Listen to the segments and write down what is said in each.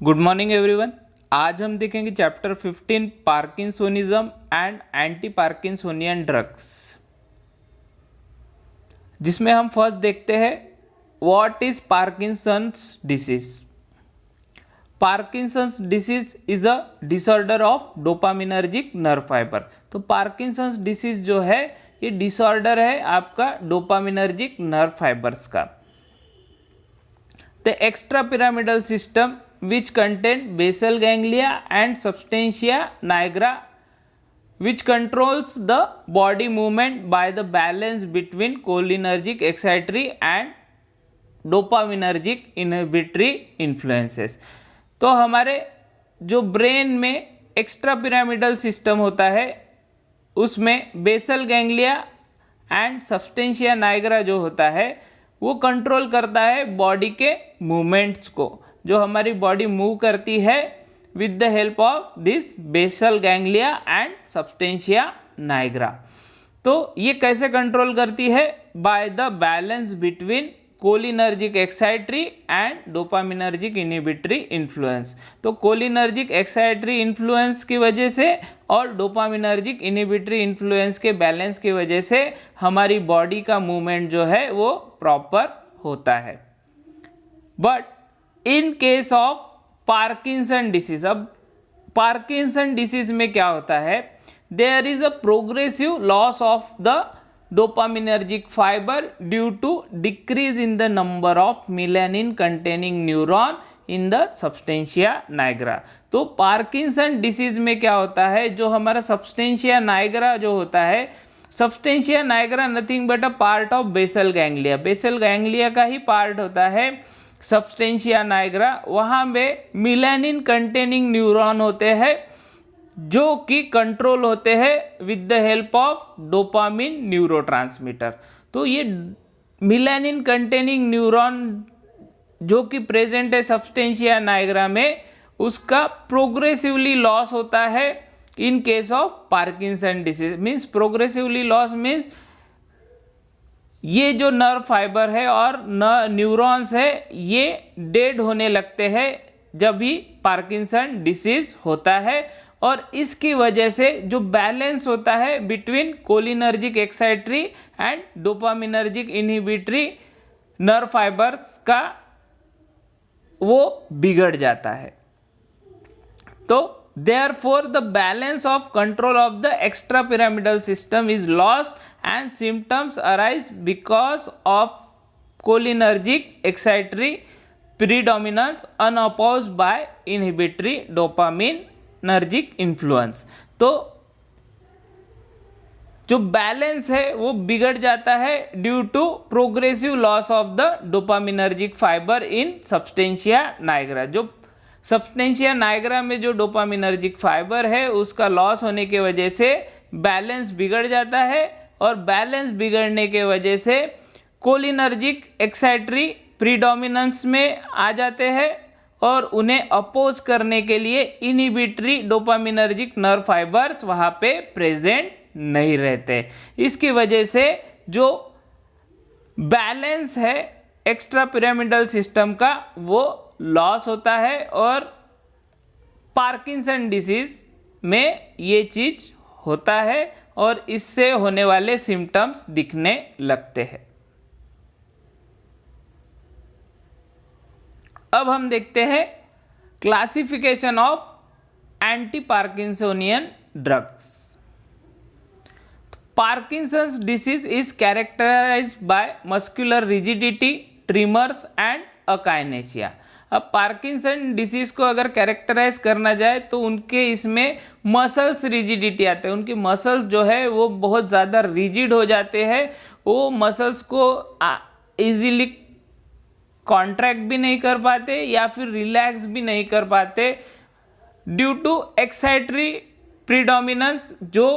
Good morning everyone. आज हम देखेंगे chapter 15 parkinsonism and anti Parkinsonian drugs, जिसमें हम फर्स्ट देखते हैं what is Parkinson's disease. Parkinson's disease is a disorder of dopaminergic nerve fibre. तो पार्किंसंस डिसीज जो है ये डिसऑर्डर है आपका डोपामिनर्जिक नर्व फाइबर्स का। The extra pyramidal system which contain basal ganglia and substantia nigra, which controls the body movement by the balance between cholinergic excitatory and dopaminergic inhibitory influences। तो हमारे जो brain में extra pyramidal system होता है उसमें basal ganglia and substantia nigra जो होता है वो कंट्रोल करता है बॉडी के मूवमेंट्स को, जो हमारी बॉडी मूव करती है with the help of this basal ganglia and substantia nigra. तो ये कैसे कंट्रोल करती है? By the balance between cholinergic excitatory and dopaminergic inhibitory influence. तो कोलिनर्जिक एक्साइटरी इन्फ्लुएंस की वजह से और डोपामिनर्जिक इनहिबिटरी इन्फ्लुएंस के बैलेंस की वजह से हमारी बॉडी का मूवमेंट जो है वो प्रॉपर होता है। But in case of Parkinson disease, अब पार्किंसन डिसीज में क्या होता है? There is a progressive loss of the dopaminergic fibre due to decrease in the number of melanin containing neuron in the substantia nigra. तो Parkinson disease में क्या होता है, जो हमारा सब्सटेंशिया नाइग्रा जो होता है, substantia nigra nothing but a part of basal ganglia, basal ganglia का ही पार्ट होता है सब्सटेंशिया नाइग्रा। वहाँ में मेलानिन कंटेनिंग न्यूरॉन होते हैं जो कि कंट्रोल होते हैं with the help of dopamine neurotransmitter. तो ये मेलानिन कंटेनिंग न्यूरॉन जो कि प्रेजेंट है सब्सटेंशिया नाइग्रा में, उसका प्रोग्रेसिवली लॉस होता है इन case of Parkinson disease. Means progressively loss means ये जो नर्व फाइबर है और न्यूरॉन्स है ये डेड होने लगते हैं जब भी पार्किंसन डिसीज होता है, और इसकी वजह से जो बैलेंस होता है between cholinergic excitatory and dopaminergic inhibitory nerve fibres का वो बिगड़ जाता है। तो therefore the balance of control of the extrapyramidal system is lost and symptoms arise because of cholinergic excitatory predominance unopposed by inhibitory dopaminergic influence। तो जो balance है वो बिगड़ जाता है due to progressive loss of the dopaminergic fibre in substantia nigra. जो substantia nigra में जो डोपामिनर्जिक फाइबर है उसका लॉस होने की वजह से बैलेंस बिगड़ जाता है, और बैलेंस बिगड़ने के वजह से कोलिनर्जिक एक्साइटरी प्रीडोमिनेंस में आ जाते हैं और उन्हें अपोज करने के लिए इनहिबिटरी डोपामिनर्जिक नर्व फाइबर्स वहाँ पे प्रेजेंट नहीं रहते। इसकी वजह से जो बैलेंस है एक्स्ट्रा पिरामिडल सिस्टम का वो लॉस होता है, और पार्किंसन डिसीज में ये चीज होता है और इससे होने वाले सिम्टम्स दिखने लगते हैं। अब हम देखते हैं classification of anti Parkinsonian drugs. Parkinson's disease is characterised by muscular rigidity, tremors and akinesia. अब पार्किंसन डिसीज को अगर कैरेक्टराइज करना जाए तो उनके इसमें मसल्स रिजिडिटी आते हैं, उनकी मसल्स जो है वो बहुत ज़्यादा रिजिड हो जाते हैं, वो मसल्स को इजीली कॉन्ट्रैक्ट भी नहीं कर पाते या फिर रिलैक्स भी नहीं कर पाते ड्यू टू एक्साइटरी प्रीडोमिनेंस। जो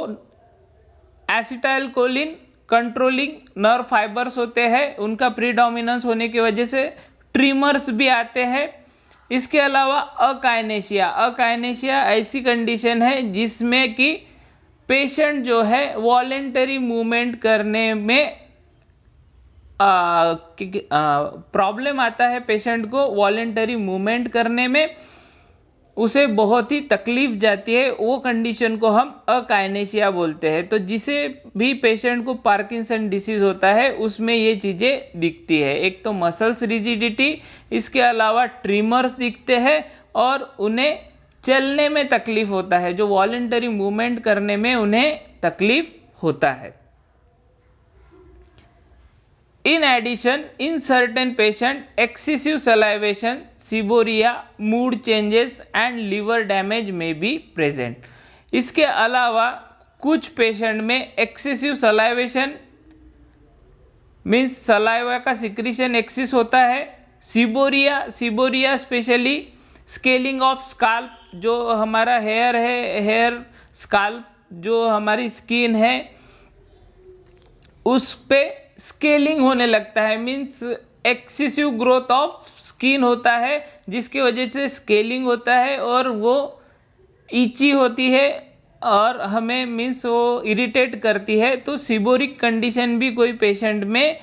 acetyl choline controlling nerve fibres होते हैं उनका प्रीडोमिनेंस होने की वजह से ट्रिमर्स भी आते हैं। इसके अलावा अकाइनेशिया, अकाइनेशिया ऐसी कंडीशन है जिसमें कि पेशेंट जो है वॉलेंटरी मूवमेंट करने में प्रॉब्लम आता है पेशेंट को वॉलेंटरी मूवमेंट करने में, उसे बहुत ही तकलीफ जाती है, वो कंडीशन को हम अकाइनेशिया बोलते हैं। तो जिसे भी पेशेंट को पार्किंसन डिसीज होता है उसमें ये चीज़ें दिखती है। एक तो मसल्स रिजिडिटी, इसके अलावा ट्रिमर्स दिखते हैं और उन्हें चलने में तकलीफ होता है, जो वॉलंटरी मूवमेंट करने में उन्हें तकलीफ होता है। In addition, in certain patient, excessive salivation, seborrhea, mood changes and liver damage may be present. इसके अलावा कुछ पेशेंट में एक्सेसिव सलाइवेशन मीन्स सलाइवा का सिक्रीशन एक्सिस होता है। सिबोरिया स्पेशली स्केलिंग ऑफ स्काल्प, जो हमारा हेयर है, हेयर स्काल्प जो हमारी स्किन है उस पे स्केलिंग होने लगता है, means excessive growth of skin होता है जिसकी वजह से स्केलिंग होता है और वो ईची होती है और हमें मीन्स वो इरिटेट करती है। तो सिबोरिक कंडीशन भी कोई पेशेंट में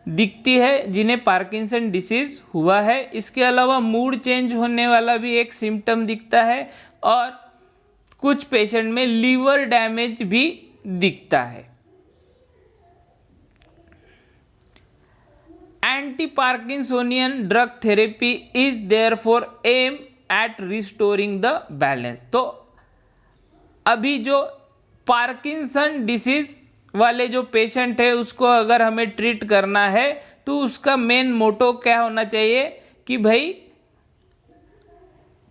दिखती है जिन्हें पार्किंसन डिसीज हुआ है। इसके अलावा मूड चेंज होने वाला भी एक सिम्टम दिखता है और कुछ पेशेंट में लीवर डैमेज भी दिखता है। Anti-Parkinsonian drug therapy is therefore aim at restoring the balance। तो अभी जो पार्किंसन डिसीज वाले जो पेशेंट है उसको अगर हमें ट्रीट करना है तो उसका मेन मोटो क्या होना चाहिए कि भाई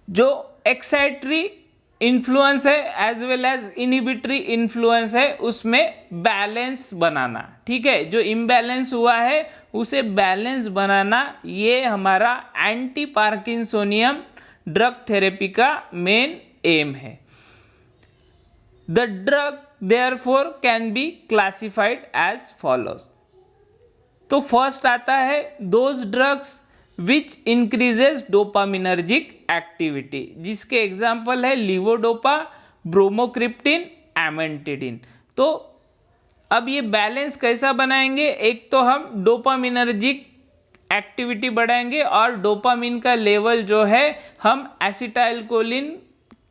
जो एक्साइटरी इन्फ्लुएंस है as well as inhibitory influence है उसमें बैलेंस बनाना। ठीक है, जो इम्बैलेंस हुआ है उसे बैलेंस बनाना, ये हमारा एंटी पार्किंसोनियम ड्रग थेरेपी का मेन एम है। The drug therefore can be classified as follows. तो फर्स्ट आता है those drugs which increases dopaminergic activity, जिसके एग्जाम्पल है लीवोडोपा, ब्रोमोक्रिप्टिन, एमेंटिडिन। तो अब ये बैलेंस कैसा बनाएंगे, एक तो हम डोपामिनर्जिक एक्टिविटी बढ़ाएंगे और डोपामिन का लेवल जो है हम एसिटाइलकोलिन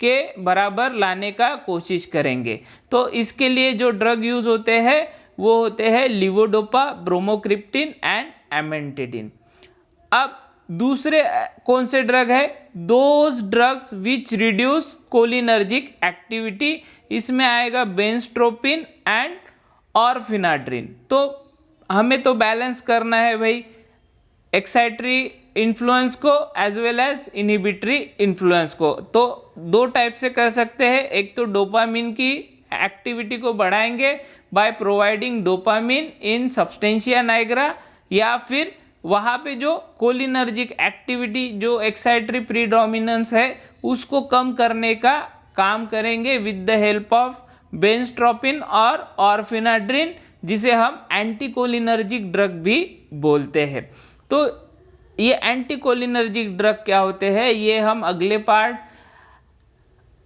के बराबर लाने का कोशिश करेंगे। तो इसके लिए जो ड्रग यूज होते हैं वो होते हैं लीवोडोपा, ब्रोमोक्रिप्टिन एंड एमेंटिडिन। अब दूसरे कौन से ड्रग है, those drugs which reduce cholinergic activity, इसमें आएगा बेंस्ट्रोपिन एंड ऑरफिनाड्रिन। तो हमें तो बैलेंस करना है भाई एक्साइटरी इन्फ्लुएंस को as well as inhibitory influence को। तो दो टाइप से कर सकते हैं, एक तो डोपामिन की एक्टिविटी को बढ़ाएंगे by providing dopamine in substantia Niagara, या फिर वहाँ पे जो कोलिनर्जिक एक्टिविटी जो एक्साइटरी प्रीडोमिनेंस है उसको कम करने का काम करेंगे विद द हेल्प ऑफ बेंस्ट्रोपिन और ऑरफिनाड्रिन, जिसे हम एंटीकोलिनर्जिक ड्रग भी बोलते हैं। तो ये एंटीकोलिनर्जिक ड्रग क्या होते हैं ये हम अगले पार्ट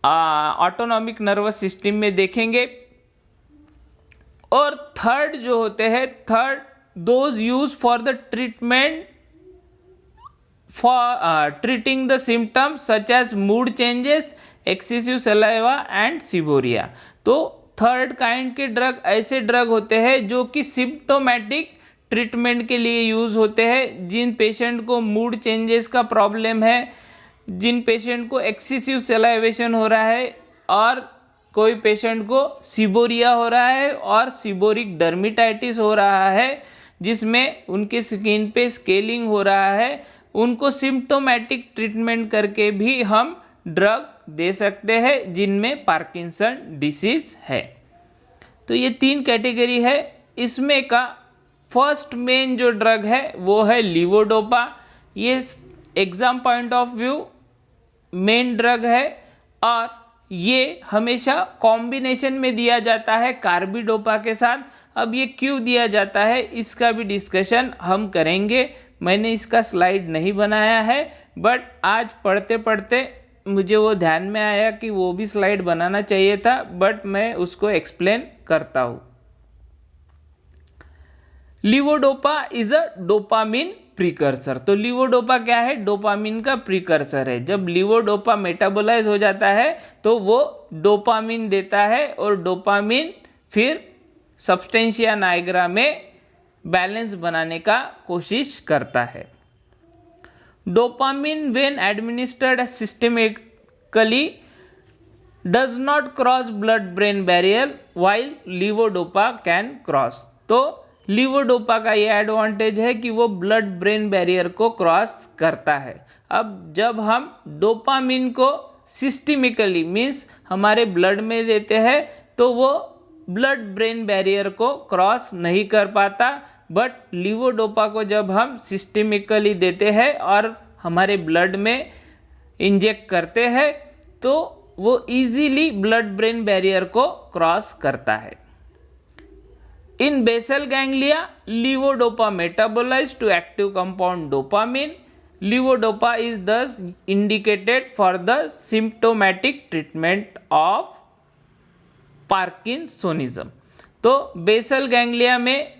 ऑटोनॉमिक नर्वस सिस्टम में देखेंगे। और थर्ड जो होते हैं, third those used for the treatment for treating the symptoms such as mood changes, excessive saliva and seborrhoea. तो थर्ड काइंड के ड्रग ऐसे ड्रग होते हैं जो कि सिम्प्टोमेटिक ट्रीटमेंट के लिए यूज होते हैं। जिन पेशेंट को मूड चेंजेस का प्रॉब्लम है, जिन पेशेंट को एक्सेसिव सलाइवेशन हो रहा है और कोई पेशेंट को सिबोरिया हो रहा है और सिबोरिक डर्मिटाइटिस हो रहा है जिसमें उनके स्किन पे स्केलिंग हो रहा है, उनको सिम्प्टोमेटिक ट्रीटमेंट करके भी हम ड्रग दे सकते हैं जिनमें पार्किंसन डिसीज है। तो ये तीन कैटेगरी है। इसमें का फर्स्ट मेन जो ड्रग है वो है लीवोडोपा। ये exam point of view main drug है और ये हमेशा कॉम्बिनेशन में दिया जाता है कार्बिडोपा के साथ। अब ये क्यों दिया जाता है इसका भी डिस्कशन हम करेंगे। मैंने इसका स्लाइड नहीं बनाया है, बट आज पढ़ते पढ़ते मुझे वो ध्यान में आया कि वो भी स्लाइड बनाना चाहिए था, बट मैं उसको एक्सप्लेन करता हूँ। Levodopa is a dopamine precursor. तो लीवोडोपा क्या है? डोपामिन का प्रीकर्सर है। जब लीवोडोपा मेटाबोलाइज हो जाता है तो वो डोपामिन देता है और डोपामिन फिर सब्सटेंशिया नाइग्रा में बैलेंस बनाने का कोशिश करता है। Dopamine when administered systematically does not cross blood brain barrier while levodopa can cross. तो लीवोडोपा का ये एडवांटेज है कि वो ब्लड ब्रेन बैरियर को क्रॉस करता है। अब जब हम डोपामिन को सिस्टेमिकली मीन्स हमारे ब्लड में देते हैं तो वो ब्लड ब्रेन बैरियर को क्रॉस नहीं कर पाता, बट लीवोडोपा को जब हम सिस्टेमिकली देते हैं और हमारे ब्लड में इंजेक्ट करते हैं तो वो इजीली ब्लड ब्रेन बैरियर को क्रॉस करता है। In basal ganglia, levodopa metabolized to active compound dopamine. Levodopa is thus indicated for the symptomatic treatment of Parkinsonism. तो बेसल गैंग्लिया में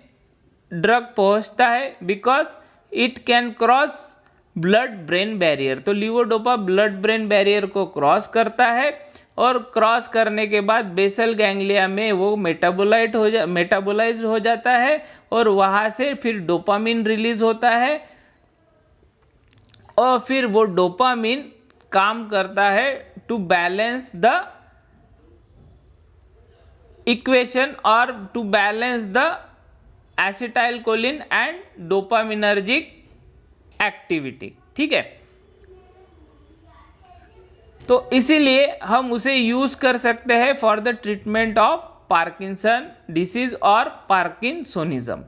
ड्रग पहुंचता है because it can cross blood brain barrier. तो levodopa blood brain barrier को cross करता है और cross करने के बाद बेसल गैंग्लिया में वो मेटाबोलाइज हो जाता है और वहाँ से फिर डोपामिन रिलीज होता है और फिर वो डोपामिन काम करता है टू बैलेंस द इक्वेशन और to balance the acetylcholine and dopaminergic activity. ठीक है, तो इसीलिए हम उसे यूज कर सकते हैं for the treatment of Parkinson disease और Parkinsonism.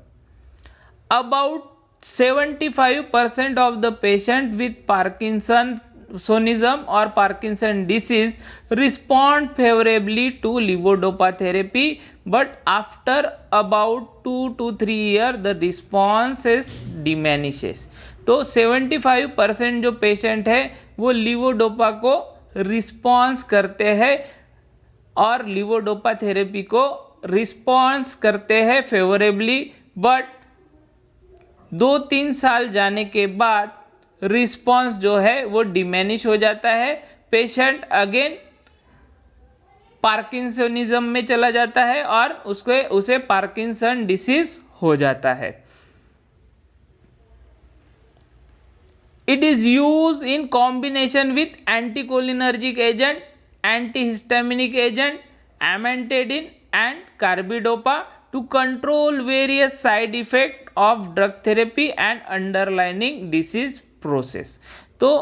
About 75% of the patient with Parkinsonism और Parkinson disease respond favourably to levodopa therapy, but after about 2 to 3 years the response diminishes. तो 75% जो पेशेंट है वो लीवोडोपा को रिस्पॉन्स करते हैं और लीवोडोपा थेरेपी को रिस्पॉन्स करते हैं फेवरेबली, बट 2-3 साल जाने के बाद रिस्पॉन्स जो है वो डिमिनिश हो जाता है। पेशेंट अगेन पार्किंसोनिज्म में चला जाता है और उसे पार्किंसन डिसीज हो जाता है। It is used in combination with anticholinergic agent, antihistaminic agent, amantadine and carbidopa to control various side effects of drug therapy and underlying disease process. तो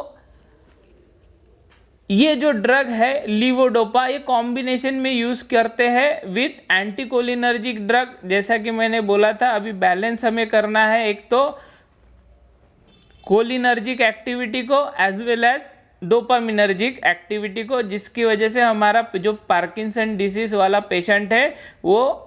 ये जो ड्रग है लीवोडोपा ये कॉम्बिनेशन में यूज करते हैं विथ एंटीकोलिनर्जिक ड्रग। जैसा कि मैंने बोला था अभी बैलेंस हमें करना है, एक तो कोलिनर्जिक एक्टिविटी को as well as dopaminergic activity को, जिसकी वजह से हमारा जो पार्किंसन डिसीज वाला पेशेंट है वो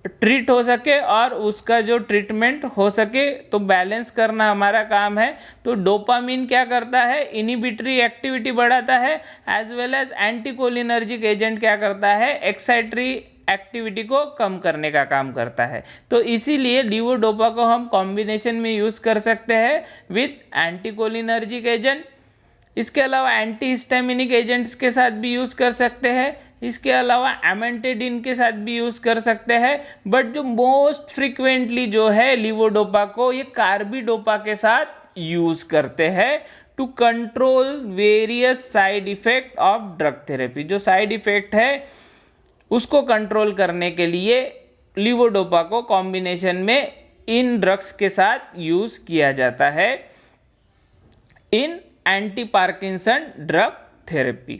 ट्रीट हो सके और उसका जो ट्रीटमेंट हो सके। तो बैलेंस करना हमारा काम है। तो डोपामिन क्या करता है? इनिबिटरी एक्टिविटी बढ़ाता है, as well as anticholinergic agent क्या करता है? एक्साइटरी एक्टिविटी को कम करने का काम करता है। तो इसीलिए लीवोडोपा को हम कॉम्बिनेशन में यूज कर सकते हैं विथ एंटीकोलिनर्जिक एजेंट। इसके अलावा एंटीहिस्टामिनिक एजेंट्स के साथ भी यूज कर सकते हैं, इसके अलावा एमेंटेडिन के साथ भी यूज कर सकते हैं, बट जो मोस्ट फ्रिक्वेंटली जो है लीवोडोपा को ये कार्बिडोपा के साथ यूज करते हैं to control various side effect of drug therapy. जो साइड इफेक्ट है उसको कंट्रोल करने के लिए लीवोडोपा को कॉम्बिनेशन में इन ड्रग्स के साथ यूज किया जाता है इन एंटी पार्किंसन ड्रग थेरेपी।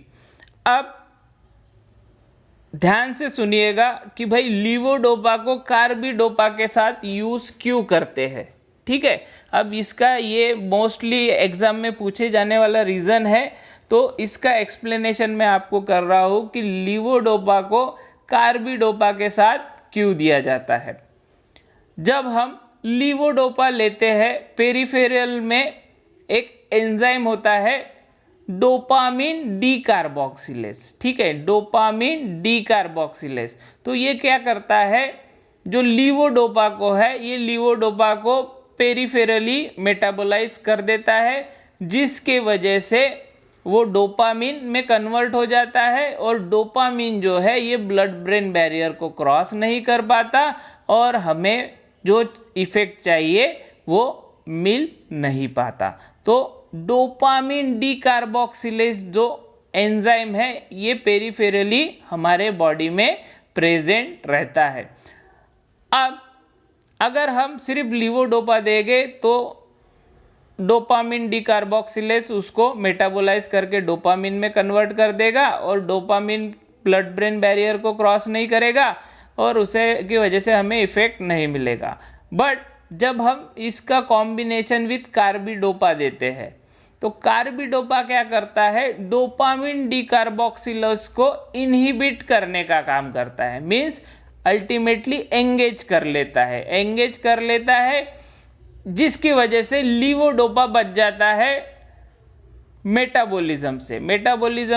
अब ध्यान से सुनिएगा कि भाई लीवोडोपा को कार्बिडोपा के साथ यूज क्यों करते हैं। ठीक है, अब इसका ये मोस्टली एग्जाम में पूछे जाने वाला रीजन है, तो इसका एक्सप्लेनेशन मैं आपको कर रहा हूं कि लीवोडोपा को कार्बिडोपा के साथ क्यों दिया जाता है। जब हम लीवोडोपा लेते हैं पेरिफेरल में एक एंजाइम होता है डोपामिन डी कार्बोक्सिलेज। ठीक है, डोपामिन डी कार्बोक्सिलेज। तो ये क्या करता है, जो लीवोडोपा को है ये लीवोडोपा को पेरिफेरली मेटाबोलाइज कर देता है, जिसके वजह से वो डोपामिन में कन्वर्ट हो जाता है और डोपामिन जो है ये ब्लड ब्रेन बैरियर को क्रॉस नहीं कर पाता और हमें जो इफेक्ट चाहिए वो मिल नहीं पाता। तो डोपामिन डीकार्बोक्सिलेज जो एंजाइम है ये पेरिफेरली हमारे बॉडी में प्रेजेंट रहता है। अब अगर हम सिर्फ लीवोडोपा देंगे तो डोपामिन डीकार्बोक्सिलेज उसको मेटाबोलाइज करके डोपामिन में कन्वर्ट कर देगा और डोपामिन ब्लड ब्रेन बैरियर को क्रॉस नहीं करेगा और उसे की वजह से हमें इफेक्ट नहीं मिलेगा। बट जब हम इसका कॉम्बिनेशन विथ कार्बिडोपा देते हैं तो कार्बिडोपा क्या करता है, डोपामिन डीकार्बोक्सिलेज को इनहिबिट करने का काम करता है, मीन्स अल्टीमेटली एंगेज कर लेता है जिसकी वजह से लीवोडोपा बच जाता है मेटाबॉलिज्म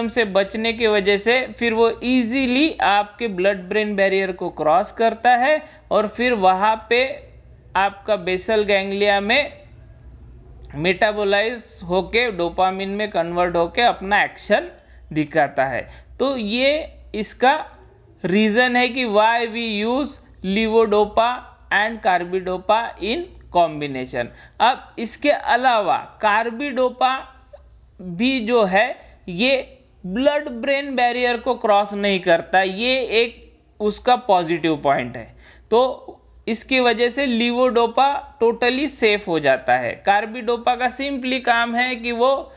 से बचने की वजह से फिर वो इजीली आपके ब्लड ब्रेन बैरियर को क्रॉस करता है और फिर वहाँ पे आपका बेसल गैंग्लिया में मेटाबोलाइज होके डोपामिन में कन्वर्ट होके अपना एक्शन दिखाता है। तो ये इसका रीज़न है कि why we use levodopa and carbidopa in combination. अब इसके अलावा कार्बिडोपा भी जो है ये ब्लड ब्रेन बैरियर को क्रॉस नहीं करता, ये एक उसका पॉजिटिव पॉइंट है। तो इसकी वजह से लीवोडोपा टोटली सेफ हो जाता है। कार्बिडोपा का सिंपली काम है कि वो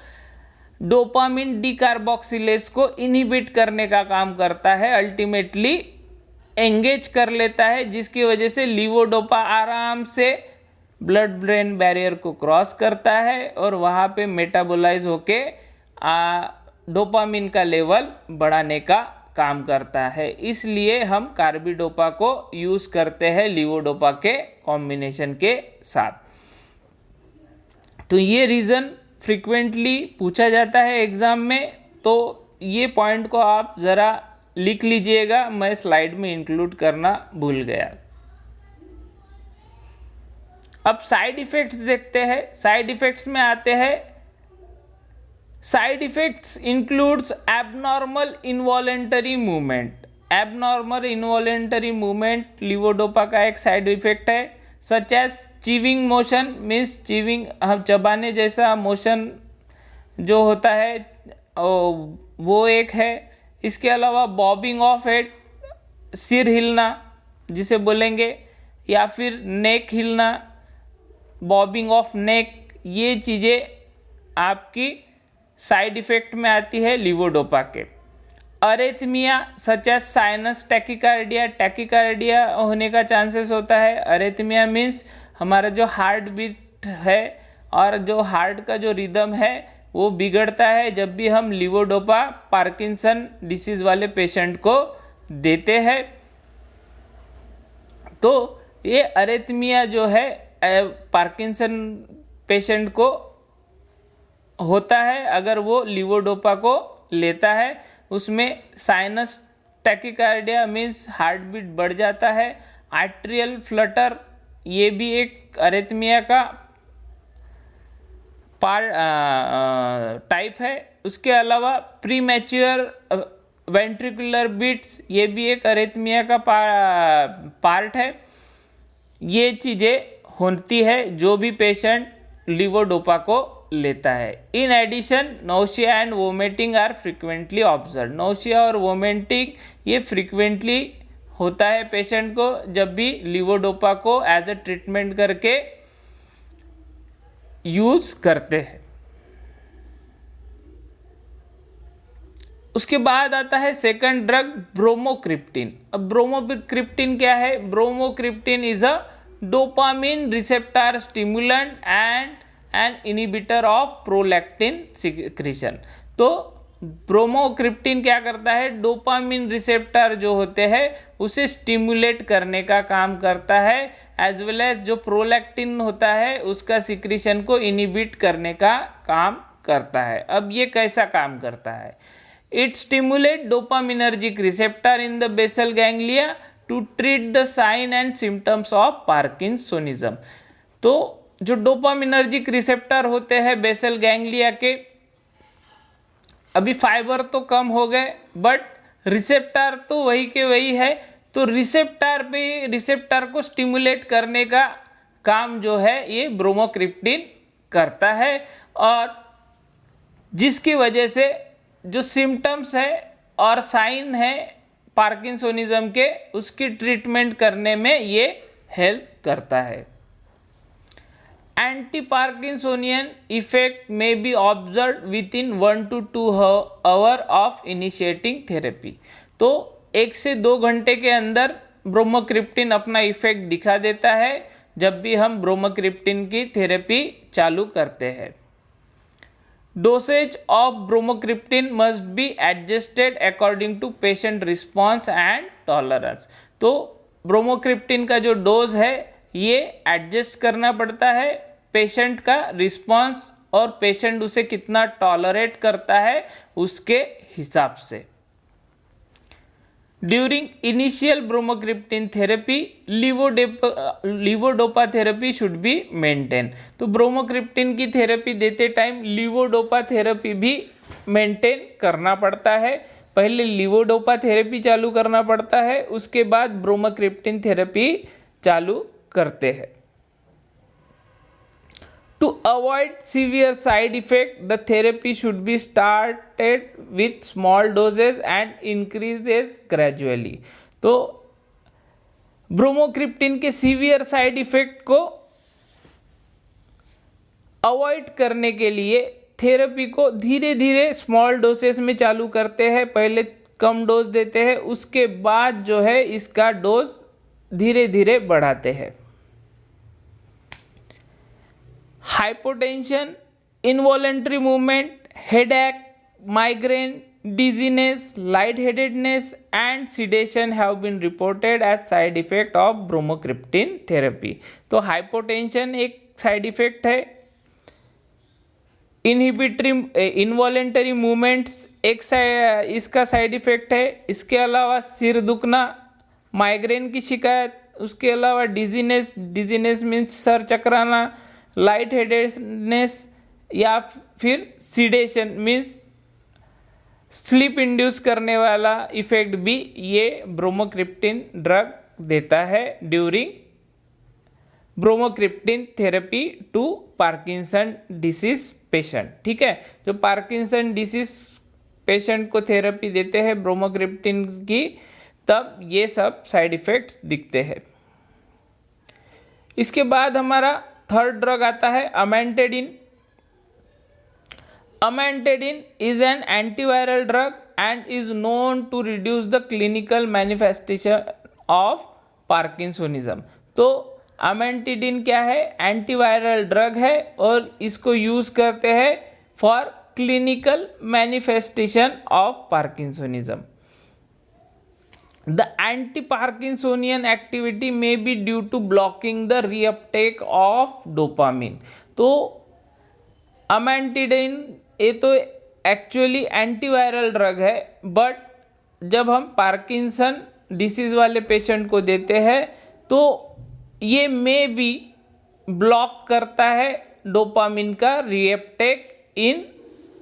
डोपामिन डीकार्बोक्सिलेज को इनहिबिट करने का काम करता है, अल्टीमेटली एंगेज कर लेता है, जिसकी वजह से लीवोडोपा आराम से ब्लड ब्रेन बैरियर को क्रॉस करता है और वहाँ पे मेटाबोलाइज होके डोपामिन का लेवल बढ़ाने का काम करता है। इसलिए हम कार्बिडोपा को यूज़ करते हैं लीवोडोपा के कॉम्बिनेशन के साथ। तो ये रीज़न फ्रीक्वेंटली पूछा जाता है एग्ज़ाम में, तो ये पॉइंट को आप ज़रा लिख लीजिएगा, मैं स्लाइड में इंक्लूड करना भूल गया। अब साइड इफ़ेक्ट्स देखते हैं। साइड इफ़ेक्ट्स में आते हैं, side effects includes abnormal involuntary movement. Abnormal involuntary movement levodopa का एक साइड इफ़ेक्ट है, such as chewing motion, means chewing हम चबाने जैसा मोशन जो होता है वो एक है। इसके अलावा बॉबिंग ऑफ हेड, सिर हिलना जिसे बोलेंगे, या फिर नेक हिलना, बॉबिंग ऑफ नेक, ये चीज़ें आपकी साइड इफ़ेक्ट में आती है लीवोडोपा के। अरेथमिया सच एज साइनस टैकिकार्डिया होने का चांसेस होता है। अरेथमिया मीन्स हमारा जो हार्ट बीट है और जो हार्ट का जो रिदम है वो बिगड़ता है जब भी हम लीवोडोपा पार्किंसन डिसीज़ वाले पेशेंट को देते हैं। तो ये अरेथमिया जो है पार्किंसन पेशेंट को होता है अगर वो लीवोडोपा को लेता है। उसमें sinus tachycardia means heart beat बढ़ जाता है। आर्ट्रियल फ्लटर ये भी एक अरेथमिया का टाइप है। उसके अलावा प्रीमैच्योर वेंट्रिकुलर बीट्स ये भी एक अरेथमिया का पार्ट है। ये चीज़ें होती है जो भी पेशेंट लीवोडोपा को लेता है। In addition nausea and vomiting are frequently observe. Nausea और वोमिटिंग ये फ्रिक्वेंटली होता है पेशेंट को जब भी लीवोडोपा को एज अ ट्रीटमेंट करके यूज करते हैं। उसके बाद आता है सेकंड ड्रग ब्रोमोक्रिप्टिन। अब ब्रोमोक्रिप्टिन क्या है? Bromocriptine is a dopamine receptor stimulant and an inhibitor of prolactin secretion. तो ब्रोमोक्रिप्टिन क्या करता है? डोपामिन रिसेप्टर जो होते हैं उसे स्टिमुलेट करने का काम करता है, एज वेल एज जो प्रोलैक्टिन होता है उसका सिक्रीशन को इनहिबिट करने का काम करता है। अब ये कैसा काम करता है? It stimulate dopaminergic receptor in the basal ganglia to treat the sign and symptoms of parkinsonism. तो जो डोपामिनर्जिक रिसेप्टर होते हैं बेसल गैंग्लिया के, अभी फाइबर तो कम हो गए बट रिसेप्टर तो वही के वही है। तो रिसेप्टर को स्टिमुलेट करने का काम जो है ये ब्रोमोक्रिप्टिन करता है, और जिसकी वजह से जो सिम्टम्स है और साइन है पार्किंसोनिज्म के, उसकी ट्रीटमेंट करने में ये हेल्प करता है। एंटी पार्किंसोनियन इफेक्ट में B observe with in 1 to 2 hour of initiating therapy. तो 1 से 2 घंटे के अंदर ब्रोमोक्रिप्टिन अपना इफेक्ट दिखा देता है जब भी हम ब्रोमोक्रिप्टिन की थेरेपी चालू करते हैं। Dosage of bromocriptine must be adjusted according to patient response and tolerance. तो ब्रोमोक्रिप्टिन का जो डोज है ये एडजस्ट करना पड़ता है पेशेंट का रिस्पॉन्स और पेशेंट उसे कितना टॉलरेट करता है उसके हिसाब से। During initial bromocriptine therapy levodopa therapy should be maintain. तो ब्रोमोक्रिप्टिन की थेरेपी देते टाइम लीवोडोपा थेरेपी भी मेंटेन करना पड़ता है। पहले लीवोडोपा थेरेपी चालू करना पड़ता है, उसके बाद ब्रोमोक्रिप्टिन थेरेपी चालू करते हैं। To avoid severe side effect, the therapy should be started with small doses and increases gradually। तो ब्रोमोक्रिप्टिन के सीवियर साइड इफेक्ट को अवॉइड करने के लिए थेरेपी को धीरे धीरे स्मॉल डोसेस में चालू करते हैं। पहले कम डोज देते हैं, उसके बाद जो है इसका डोज धीरे धीरे बढ़ाते हैं। Hypotension, involuntary movement, headache, migraine, dizziness, lightheadedness and sedation have been reported as side effect of bromocriptine therapy। तो हाइपोटेंशन एक साइड इफेक्ट है, इनवॉलेंटरी मूवमेंट्स एक इसका साइड इफेक्ट है, इसके अलावा सिर दुखना, माइग्रेन की शिकायत, उसके अलावा डिजीनेस मीन्स सर चकराना, लाइट हेडेडनेस या फिर सीडेशन मीन्स स्लीप इंड्यूस करने वाला इफेक्ट भी ये ब्रोमोक्रिप्टिन ड्रग देता है during bromocriptine therapy to Parkinson disease patient. ठीक है, जो पार्किंसन डिसीज पेशेंट को थेरेपी देते हैं ब्रोमोक्रिप्टिन की, तब ये सब साइड इफेक्ट्स दिखते हैं। इसके बाद हमारा थर्ड ड्रग आता है amantadine. Amantadine is an antiviral drug and is known to reduce the clinical manifestation of parkinsonism. तो अमेंटेडिन क्या है? एंटीवायरल ड्रग है और इसको यूज करते हैं for clinical manifestation of parkinsonism. The anti-Parkinsonian activity may be due to blocking the reuptake of dopamine। तो अमेंटेडिन ये तो एक्चुअली एंटीवायरल ड्रग है, बट जब हम पार्किंसन डिसीज वाले पेशेंट को देते हैं तो ये मे बी ब्लॉक करता है डोपामिन का रीअपटेक इन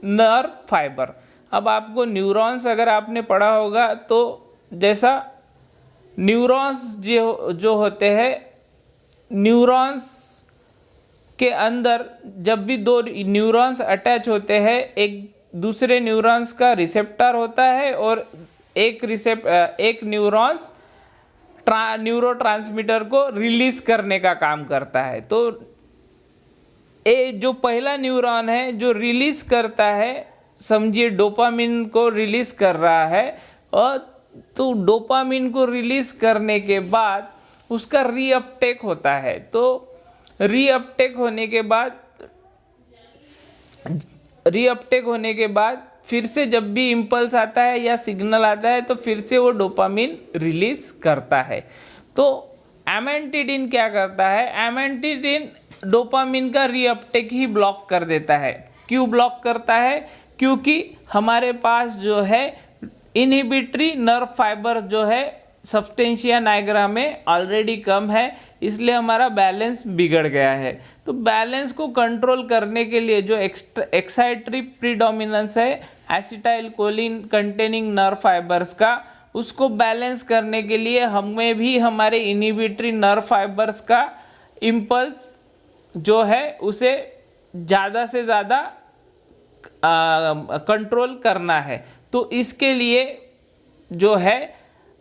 नर्व फाइबर। अब आपको न्यूरॉन्स अगर आपने पढ़ा होगा तो जैसा न्यूरॉन्स जो होते हैं, न्यूरॉन्स के अंदर जब भी दो न्यूरॉन्स अटैच होते हैं, एक दूसरे न्यूरॉन्स का रिसेप्टर होता है और एक न्यूरॉन्स न्यूरोट्रांसमीटर को रिलीज करने का काम करता है। तो ये जो पहला न्यूरॉन है जो रिलीज करता है, समझिए डोपामिन को रिलीज कर रहा है, और तो डोपामिन को रिलीज करने के बाद उसका रीअपटेक होता है। तो रीअपटेक होने के बाद फिर से जब भी इम्पल्स आता है या सिग्नल आता है तो फिर से वो डोपामिन रिलीज करता है। तो अमेंटेडिन क्या करता है? अमेंटेडिन डोपामिन का रीअपटेक ही ब्लॉक कर देता है। क्यों ब्लॉक करता है? क्योंकि हमारे पास जो है इनहिबिटरी नर्व फाइबर जो है सब्सटेंशिया नाइग्रा में ऑलरेडी कम है, इसलिए हमारा बैलेंस बिगड़ गया है। तो बैलेंस को कंट्रोल करने के लिए जो एक्साइटरी प्रीडोमिनेंस है acetyl choline containing nerve fibres का, उसको बैलेंस करने के लिए हमें भी हमारे इनिबिटरी नर्व फाइबर्स का इम्पल्स जो है उसे ज़्यादा से ज़्यादा कंट्रोल करना है। तो इसके लिए जो है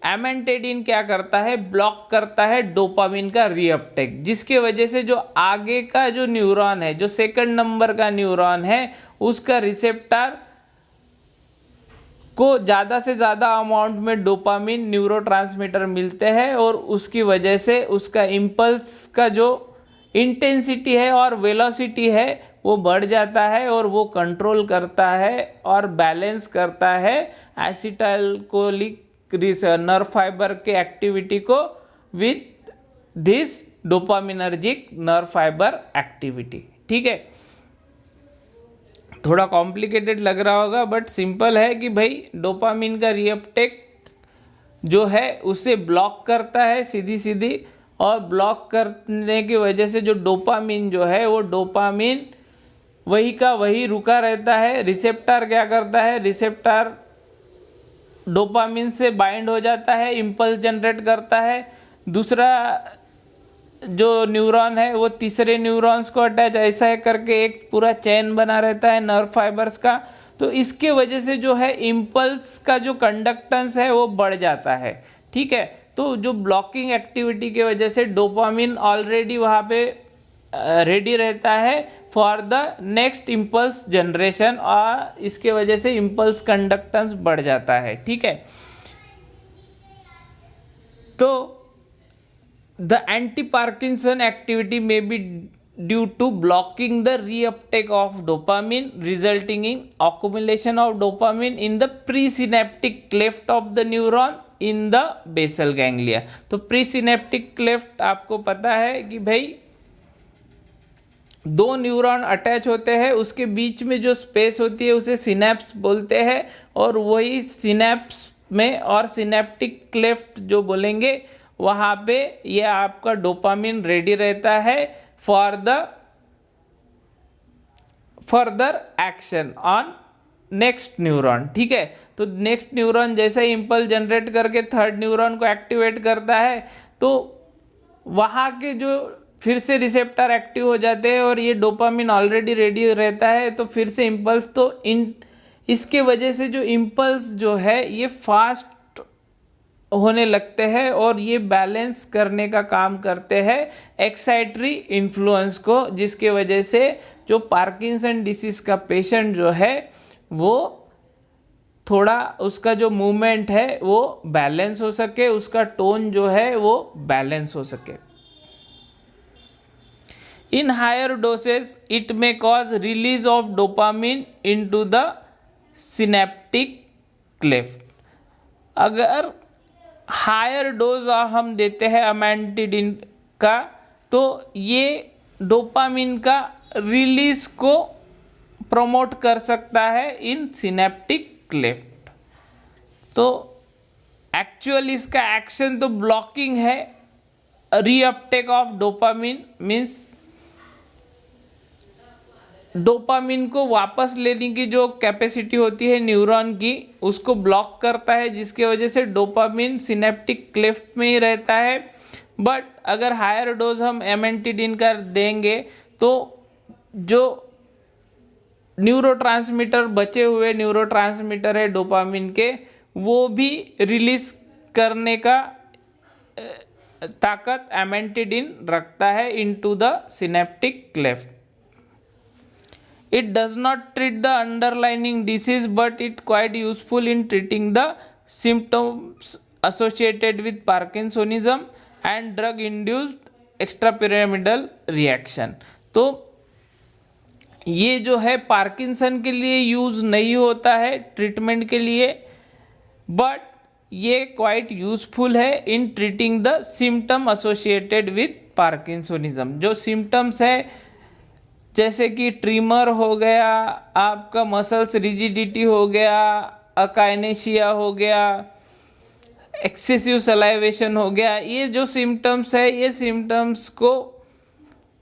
एमेंटेडिन क्या करता है, ब्लॉक करता है डोपामिन का रीअपटेक, जिसके वजह से जो आगे का जो न्यूरॉन है, जो सेकंड नंबर का न्यूरॉन है, उसका रिसेप्टर को ज़्यादा से ज़्यादा अमाउंट में डोपामिन न्यूरोट्रांसमीटर मिलते हैं और उसकी वजह से उसका इम्पल्स का जो इंटेंसिटी है और वेलोसिटी है वो बढ़ जाता है और वो कंट्रोल करता है और बैलेंस करता है एसिटाइलकोलिक नर्व फाइबर के एक्टिविटी को with this dopaminergic nerve fibre activity. ठीक है, थोड़ा कॉम्प्लिकेटेड लग रहा होगा बट सिंपल है कि भाई डोपामिन का रीअपटेक जो है उसे ब्लॉक करता है सीधी सीधी, और ब्लॉक करने की वजह से जो डोपामिन जो है वो डोपामिन वही का वही रुका रहता है। रिसेप्टर क्या करता है, रिसेप्टर डोपामिन से बाइंड हो जाता है, इम्पल्स जनरेट करता है, दूसरा जो न्यूरॉन है वो तीसरे न्यूरॉन्स को अटैच ऐसा है करके एक पूरा चेन बना रहता है नर्व फाइबर्स का। तो इसके वजह से जो है इम्पल्स का जो कंडक्टेंस है वो बढ़ जाता है। ठीक है, तो जो ब्लॉकिंग एक्टिविटी की वजह से डोपामिन ऑलरेडी वहाँ पे रेडी रहता है for the next impulse generation, और इसके वजह से इम्पल्स कंडक्टेंस बढ़ जाता है। ठीक है, तो द एंटी पार्किंसन एक्टिविटी में be due to blocking the reuptake of dopamine resulting in accumulation of dopamine in the presynaptic cleft of the neuron in the basal ganglia। तो प्रीसिनेप्टिक क्लेफ्ट आपको पता है कि भाई दो न्यूरॉन अटैच होते हैं, उसके बीच में जो स्पेस होती है उसे सिनेप्स बोलते हैं, और वही सिनेप्स में और सिनेप्टिक क्लेफ्ट जो बोलेंगे वहाँ पे ये आपका डोपामिन रेडी रहता है for the further action on next neuron. ठीक है, तो नेक्स्ट न्यूरॉन जैसे ही इम्पल्स जनरेट करके थर्ड न्यूरॉन को एक्टिवेट करता है तो वहाँ के जो फिर से रिसेप्टर एक्टिव हो जाते हैं और ये डोपामिन ऑलरेडी रेडी रहता है, तो फिर से इम्पल्स, तो इसके वजह से जो इम्पल्स जो है ये फास्ट होने लगते हैं और ये बैलेंस करने का काम करते हैं एक्साइटरी इन्फ्लुएंस को, जिसके वजह से जो पार्किंसन डिसीज का पेशेंट जो है वो थोड़ा उसका जो मूवमेंट है वो बैलेंस हो सके, उसका टोन जो है वो बैलेंस हो सके। In higher doses, it may cause release of dopamine into the synaptic cleft। अगर हायर डोज हम देते हैं अमेंटिडिन का, तो ये डोपामिन का रिलीज को प्रमोट कर सकता है इन सिनेप्टिक क्लेफ्ट। तो एक्चुअल इसका एक्शन तो ब्लॉकिंग है, reuptake of dopamine means dopamine को वापस लेने की जो कैपेसिटी होती है न्यूरॉन की उसको ब्लॉक करता है, जिसके वजह से डोपामिन सिनेप्टिक क्लेफ्ट में ही रहता है। बट अगर हायर डोज हम एमेंटिडिन का देंगे तो जो न्यूरोट्रांसमीटर बचे हुए न्यूरोट्रांसमीटर है डोपामिन के वो भी रिलीज करने का ताकत एमेंटिडिन रखता है into the synaptic cleft. It does not treat the underlying disease, but it quite useful in treating the symptoms associated with Parkinsonism and drug-induced extrapyramidal reaction। तो ये जो है पार्किंसन के लिए यूज़ नहीं होता है ट्रीटमेंट के लिए, बट ये क्वाइट यूजफुल है इन treating the symptom associated with parkinsonism. जो सिम्टम्स है जैसे कि ट्रिमर हो गया, आपका मसल्स रिजिडिटी हो गया, अकाइनेशिया हो गया, एक्सेसिव सलाइवेशन हो गया, ये जो सिम्टम्स है, ये सिम्टम्स को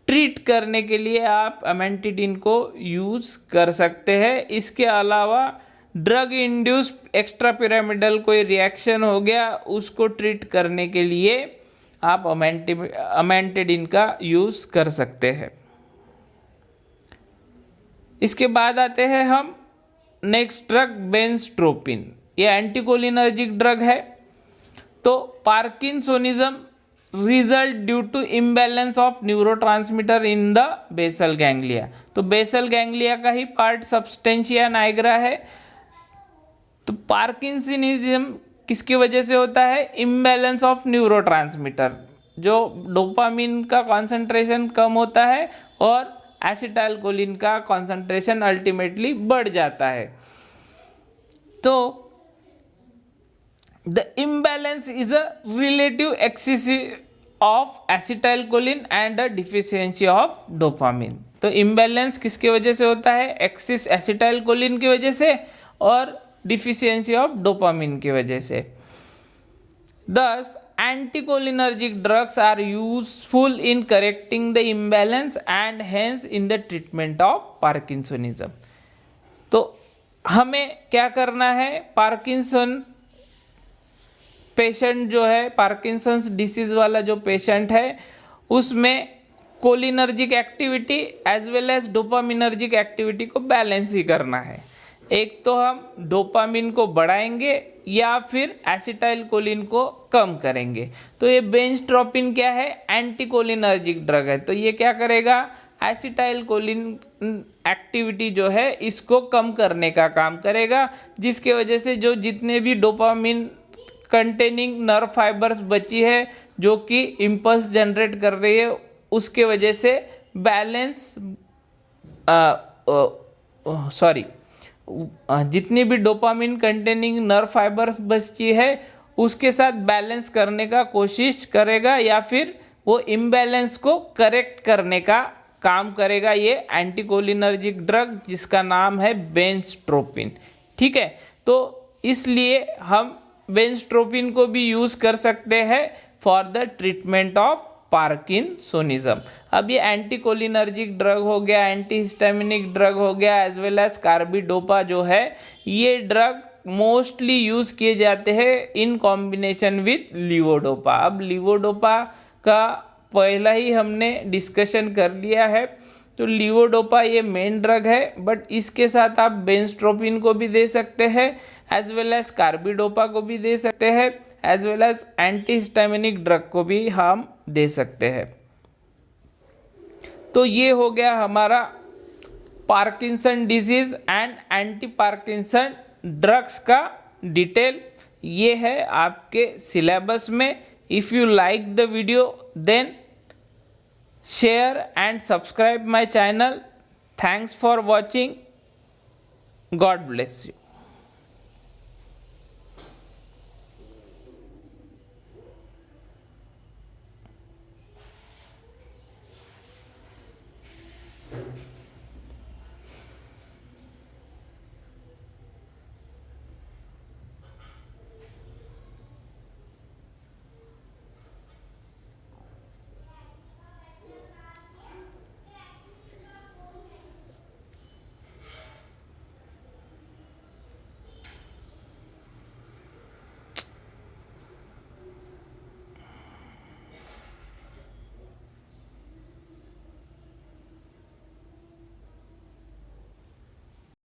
ट्रीट करने के लिए आप अमेंटिडिन को यूज़ कर सकते हैं। इसके अलावा ड्रग इंड्यूस्ड एक्स्ट्रा पिरामिडल कोई रिएक्शन हो गया, उसको ट्रीट करने के लिए आप अमेंटिडिन का यूज़ कर सकते हैं। इसके बाद आते हैं हम नेक्स्ट ड्रग बेंजट्रोपिन। ये एंटीकोलिनर्जिक ड्रग है। तो parkinsonism result due to imbalance of neurotransmitter in the basal ganglia. तो बेसल गैंग्लिया का ही पार्ट सब्सटेंशिया नाइग्रा है। तो पार्किंसनिज्म किसकी वजह से होता है? इम्बैलेंस ऑफ न्यूरोट्रांसमीटर, जो डोपामिन का कॉन्सेंट्रेशन कम होता है और एसिटाइलकोलिन का कॉन्सेंट्रेशन अल्टीमेटली बढ़ जाता है। तो the imbalance is a relative excess of acetylcholine and a deficiency of dopamine। तो imbalance किसकी वजह से होता है? एक्सिस एसिटाइलकोलिन की वजह से और डिफिशियंसी ऑफ डोपामिन की वजह से। Thus anticholinergic drugs are useful in correcting the imbalance and hence in the treatment of Parkinsonism। तो हमें क्या करना है? पार्किंसन पेशेंट जो है, पार्किंसंस डिसीज वाला जो पेशेंट है, उसमें cholinergic activity as well as dopaminergic activity को बैलेंस ही करना है। एक तो हम डोपामिन को बढ़ाएंगे या फिर एसिटाइलकोलिन को कम करेंगे। तो ये बेंजट्रोपिन क्या है? एंटीकोलिनर्जिक ड्रग है। तो ये क्या करेगा? एसिटाइलकोलिन एक्टिविटी जो है इसको कम करने का काम करेगा, जिसके वजह से जो जितने भी डोपामिन कंटेनिंग नर्व फाइबर्स बची है जो कि इम्पल्स जनरेट कर रही है, उसके वजह से बैलेंस जितनी भी डोपामिन कंटेनिंग नर्व फाइबर्स बची है उसके साथ बैलेंस करने का कोशिश करेगा या फिर वो इम्बैलेंस को करेक्ट करने का काम करेगा ये एंटीकोलिनर्जिक ड्रग, जिसका नाम है बेंजट्रोपिन। ठीक है, तो इसलिए हम बेंजट्रोपिन को भी यूज़ कर सकते हैं for the treatment of parkinsonism. अब ये एंटीकोलिनर्जिक ड्रग हो गया, एंटीहिस्टामिनिक ड्रग हो गया, एज वेल एज कार्बिडोपा जो है, ये ड्रग मोस्टली यूज़ किए जाते हैं इन कॉम्बिनेशन विथ लीवोडोपा। अब लीवोडोपा का पहला ही हमने डिस्कशन कर लिया है। तो लीवोडोपा ये मेन ड्रग है, बट इसके साथ आप बेंजट्रोपिन को भी दे सकते हैं, एज वेल एज कार्बिडोपा को भी दे सकते हैं, as well as antihistaminic drug को भी हम दे सकते हैं। तो ये हो गया हमारा Parkinson disease and anti Parkinson drugs का डिटेल। ये है आपके सिलेबस में। If you like the video then share and subscribe my channel. Thanks for watching. God bless you.